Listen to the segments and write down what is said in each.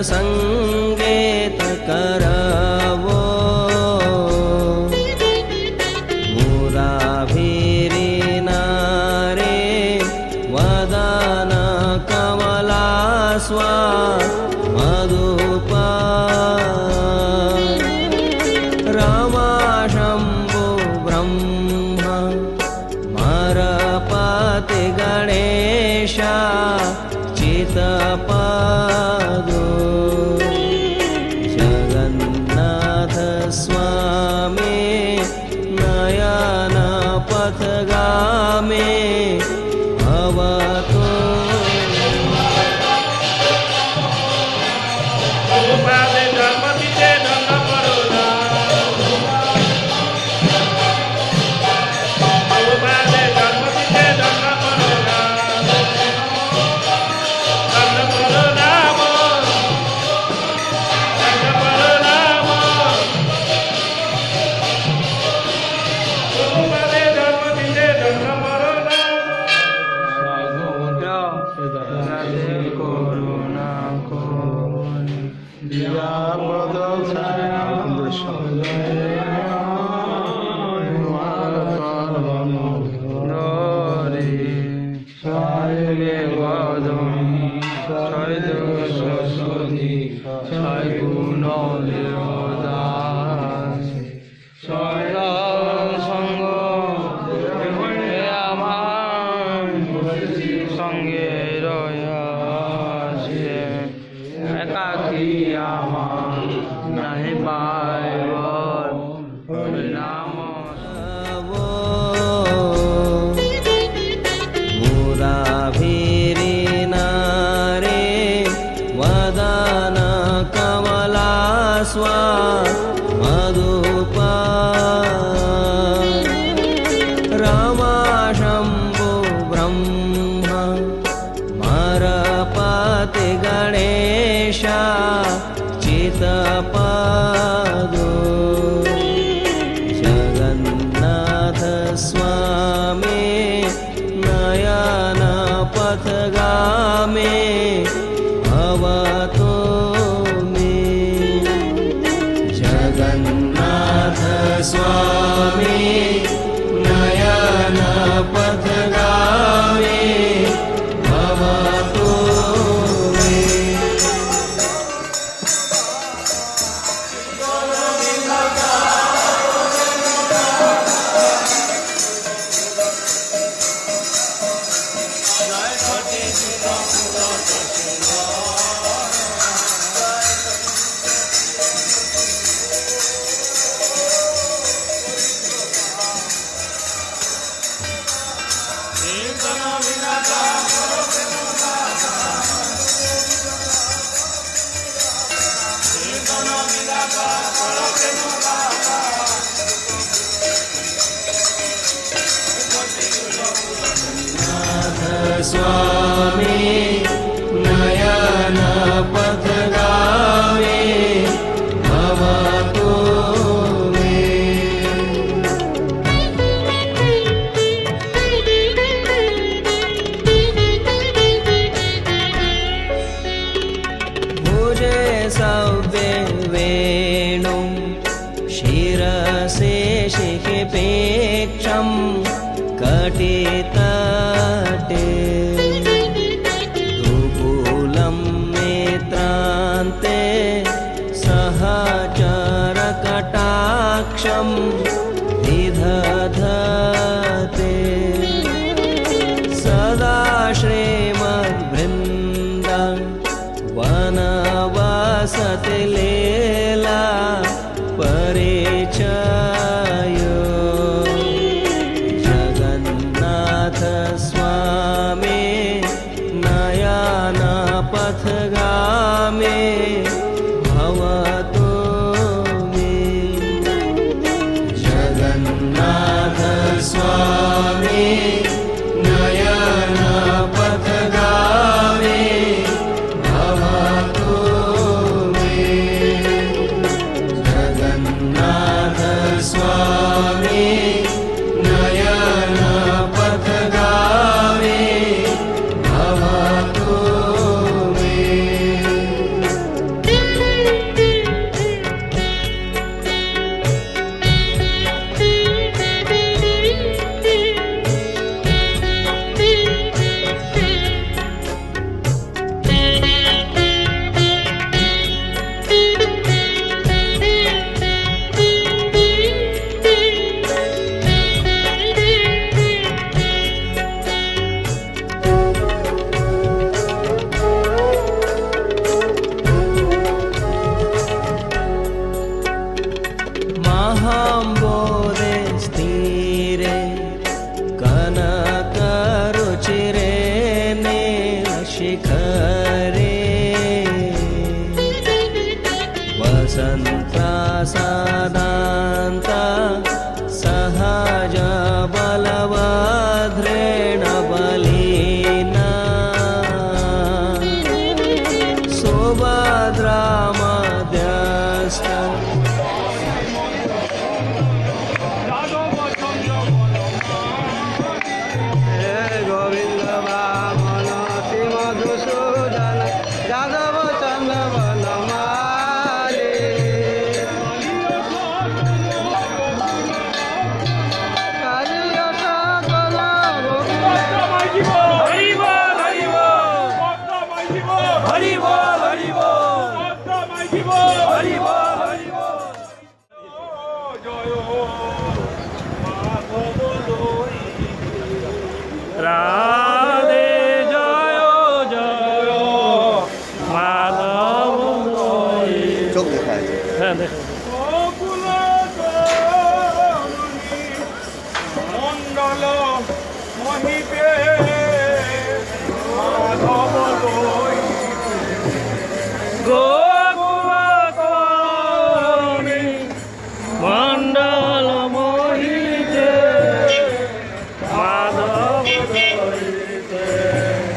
संगेत करवो मुराभिरीनारे वदन कमलास्वा मधुपा रमा शंभु ब्रह्म मरपति गणेशा चितपदो जगन्नाथ स्वामी नयन पथगामी भवतु मधुपा रमा शंभु ब्रह्म मरपति गणेशा चितपदो जगन्नाथ स्वामी नयन पथगामी भवतु जगन्नाथ स्वामी नयन पथगामी भवतु मे। स्वामी नयन पथगामी भवतु मे। भुजे सव्ये वेणुं शिरसे शिखिपेक्षं कटितटे रुकुलं नेत्रान्ते सहचरकटाक्षं विदधते सदा श्रीमद्वृन्दं वनवासति लीला परिचय जगन्नाथ स्वामी नयन पथगामी भवतु मे। जगन्नाथ स्वामी नयन पथगामी भवतु मे। जगन्नाथ स्वामी नयन पथगामी भवतु मे। महाम्बोधे स्थिरे कनकरुचिरे नीलशिखरे वसन्तासादान्ता सहज बलवद्रेण बलिना सुभद्रा मध्यस्थ गोविंद वामन मधुसूदन यादव चंद्र वनमाली राधे जय जय माधव चोक दिखाया जाए। हाँ देखो मंडल महिपे माधव गोकुलकर्णी मंडल मोहिते माधव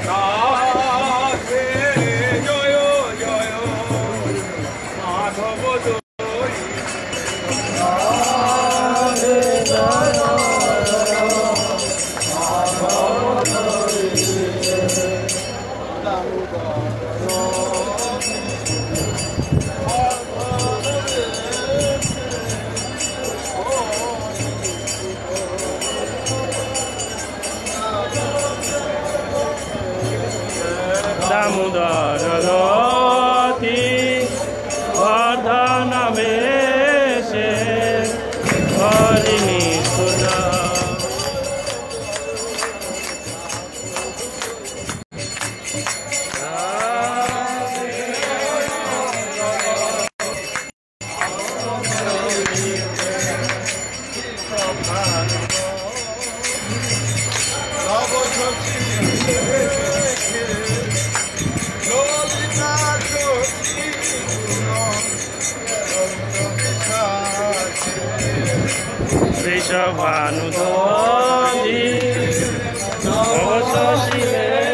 राधे जय जय माधव दामोदर रति वर्धन वेशे हरिणी सुधा Vishavanudoji Navasasile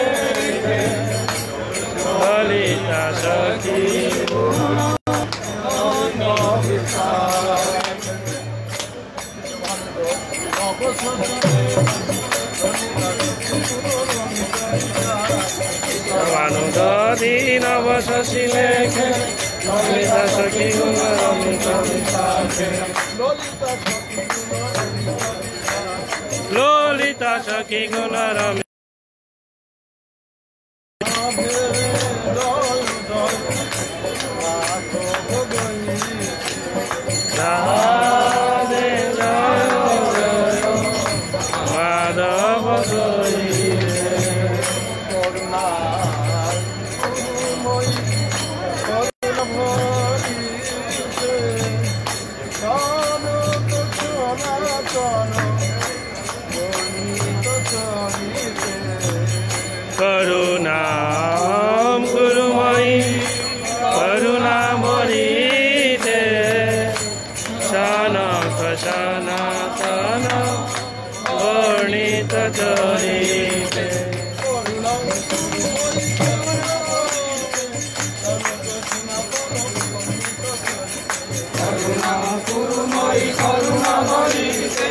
Vanudadi Navasasi Lekhe Lolita Sakhi Guna Ramita Lolita Sakhi Guna Ramita Radhe Jayo Jayo Madhava Gauri Karunam Gurumai Karunamurite Shanaka Shanatana Varnita Charite Kurumai Karunamurite